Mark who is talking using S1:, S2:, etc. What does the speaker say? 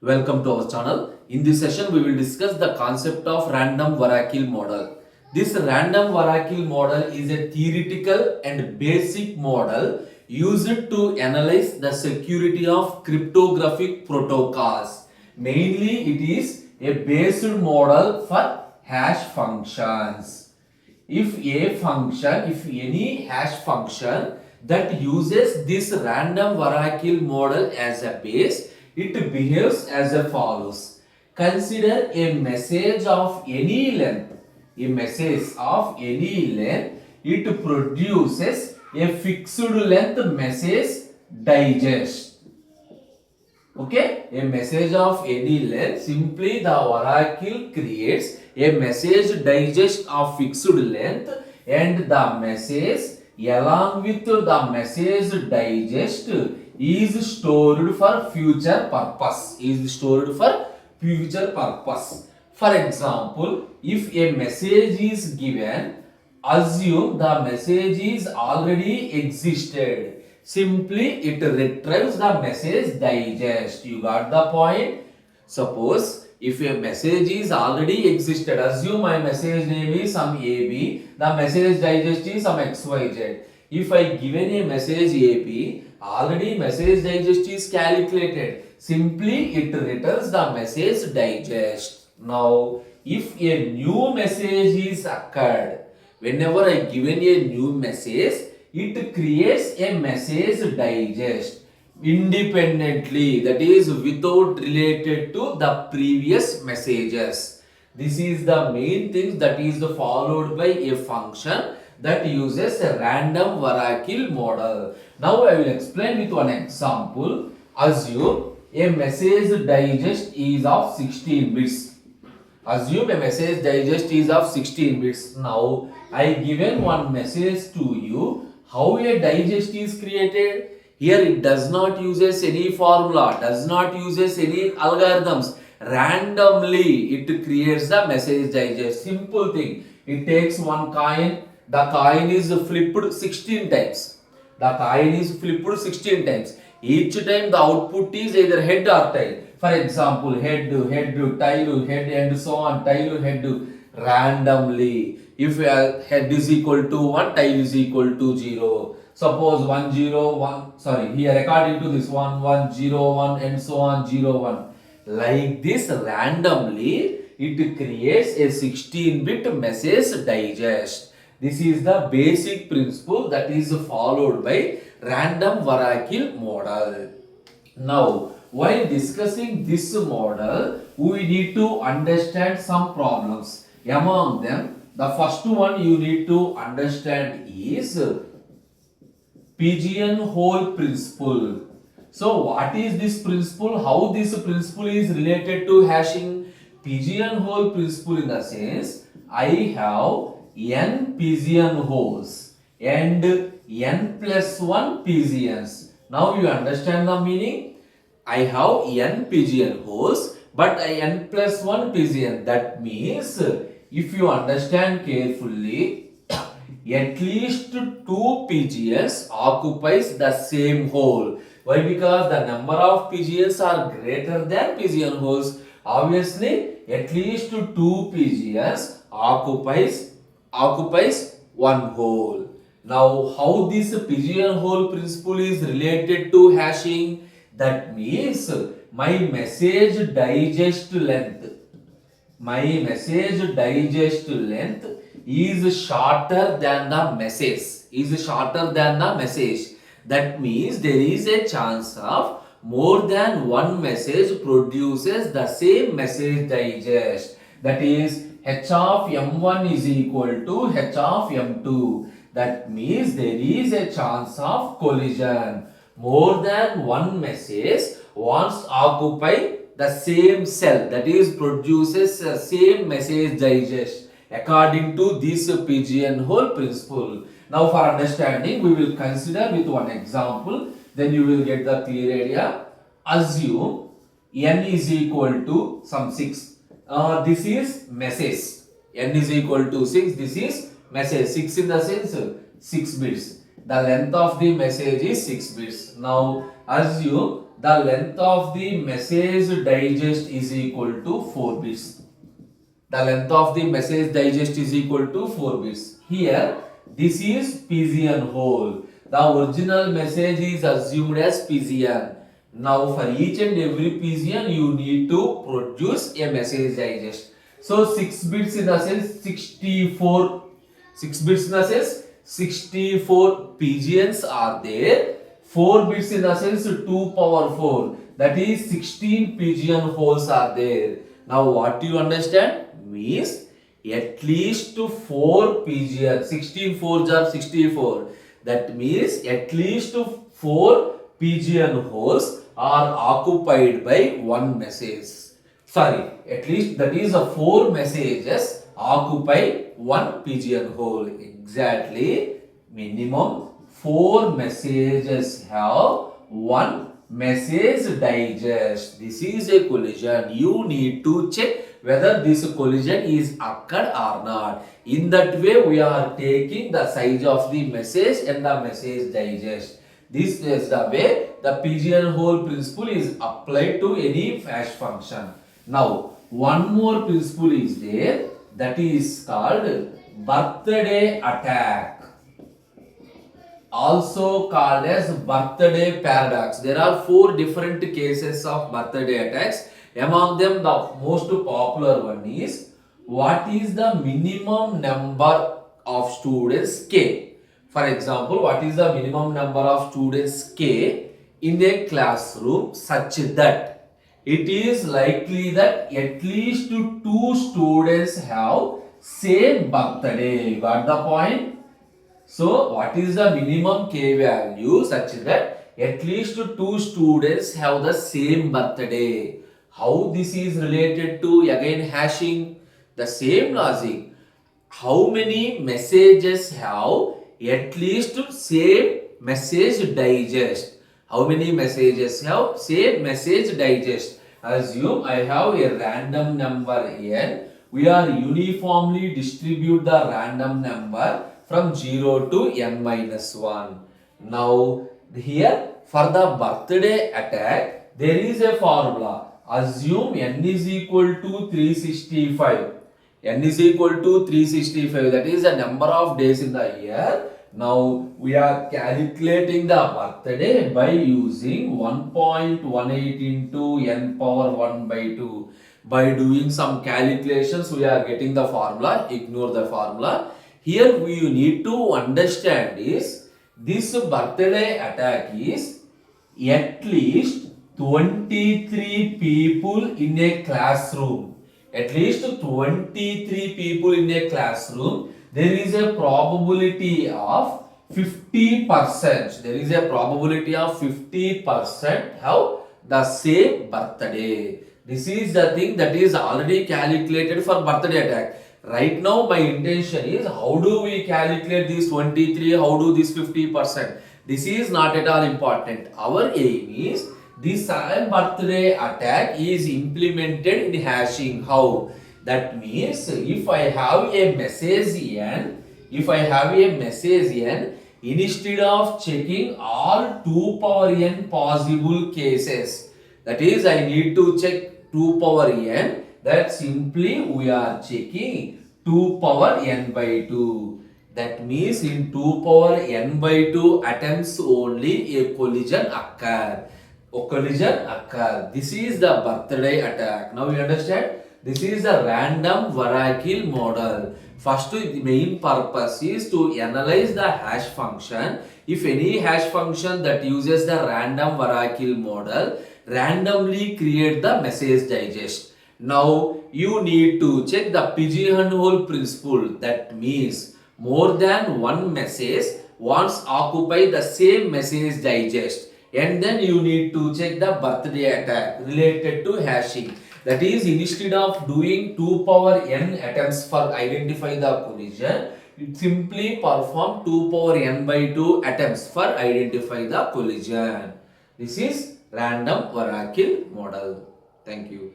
S1: Welcome to our channel. In this session, we will discuss the concept of random variable model. This random variable model is a theoretical and basic model used to analyze the security of cryptographic protocols. Mainly, it is a based model for hash functions. If any hash function that uses this random variable model as a base, it behaves as follows. Consider a message of any length. A message of any length, it produces a fixed length message digest. Okay, a message of any length, simply the oracle creates a message digest of fixed length, and the message along with the message digest is stored for future purpose. For example, if a message is given, assume the message is already existed. Simply it retrieves the message digest. You got the point? Suppose if a message is already existed, assume my message name is some AB, the message digest is some XYZ. If I given a message AB, already message digest is calculated. Simply it returns the message digest. Now, if a new message is occurred, whenever I given a new message, it creates a message digest independently, that is without related to the previous messages. This is the main thing that is followed by a function that uses a random variable model. Now I will explain with one example. Assume a message digest is of 16 bits. Assume a message digest is of 16 bits. Now I given one message to you. How a digest is created? Here it does not uses any formula, does not uses any algorithms. Randomly it creates the message digest. Simple thing. It takes one coin. The coin is flipped 16 times. The coin is flipped 16 times. Each time the output is either head or tail. For example, head, tail, head, and so on. Tail, head, randomly. If head is equal to 1, tail is equal to 0. Suppose 1, 0, 1, sorry, here according to this 1, 1, 0, 1, and so on 0, 1. Like this, randomly, it creates a 16-bit message digest. This is the basic principle that is followed by random variable model. Now, while discussing this model, we need to understand some problems. Among them, the first one you need to understand is pigeonhole principle. So, what is this principle? How this principle is related to hashing? Pigeonhole principle in the sense, I have n pigeonholes and n plus 1 pigeons. Now you understand the meaning? I have n pigeonholes, but n plus 1 pigeon. That means, if you understand carefully, at least 2 pigeons occupies the same hole. Why? Because the number of pigeons are greater than pigeonholes. Obviously, at least 2 pigeons occupies one hole. Now, how this pigeonhole principle is related to hashing? That means my message digest length is shorter than the message. That means there is a chance of more than one message produces the same message digest. That is, h of m1 is equal to h of m2. That means there is a chance of collision. More than one message wants to occupy the same cell, that is produces the same message digest according to this pigeonhole principle. Now for understanding, we will consider with one example, then you will get the clear idea. Assume n is equal to some 6. This is message. N is equal to 6. This is message. 6 in the sense 6 bits. The length of the message is 6 bits. Now assume the length of the message digest is equal to 4 bits. The length of the message digest is equal to 4 bits. Here, this is pigeonhole. The original message is assumed as pigeon. Now, for each and every pigeon, you need to produce a message digest. So, 6 bits in the sense 64. 6 bits in the sense 64 pigeons are there. 4 bits in the sense 2 power 4. That is 16 pigeonholes are there. Now, what do you understand? Means at least 4 pigeons. 16 4s are 64. That means at least 4 pigeonholes are occupied by one message. Sorry, at least that is 4 messages occupy one pigeonhole. Exactly, minimum 4 messages have one message digest. This is a collision. You need to check whether this collision is occurred or not. In that way, we are taking the size of the message and the message digest. This is the way the pigeonhole principle is applied to any hash function. Now, one more principle is there, that is called birthday attack, also called as birthday paradox. There are 4 different cases of birthday attacks. Among them, the most popular one is, what is the minimum number of students K? For example, what is the minimum number of students K in a classroom such that it is likely that at least 2 students have same birthday? Got the point? So, what is the minimum K value such that at least 2 students have the same birthday? How this is related to again hashing? The same logic. How many messages have at least same message digest? How many messages have same message digest? Assume I have a random number n. We are uniformly distribute the random number from 0 to n minus 1. Now, here for the birthday attack, there is a formula. Assume n is equal to 365. N is equal to 365. That is the number of days in the year. Now, we are calculating the birthday by using 1.18 into n power 1 by 2. By doing some calculations, we are getting the formula. Ignore the formula. Here we need to understand is this birthday attack is at least 23 people in a classroom. At least 23 people in a classroom. There is a probability of 50%. There is a probability of 50% have the same birthday. This is the thing that is already calculated for birthday attack. Right now, my intention is how do we calculate this 23, how do this 50%? This is not at all important. Our aim is this same birthday attack is implemented in hashing. How? That means if I have a message n, instead of checking all 2 power n possible cases, that is I need to check 2 power n, that simply we are checking 2 power n by 2. That means in 2 power n by 2 attempts only a collision occur. This is the birthday attack. Now you understand? This is a random variable model. First, the main purpose is to analyze the hash function. If any hash function that uses the random variable model randomly create the message digest. Now you need to check the pigeonhole principle. That means more than one message once occupy the same message digest, and then you need to check the birthday attack related to hashing. That is, instead of doing 2 power n attempts for identify the collision, it simply perform 2 power n by 2 attempts for identify the collision. This is random variable model. Thank you.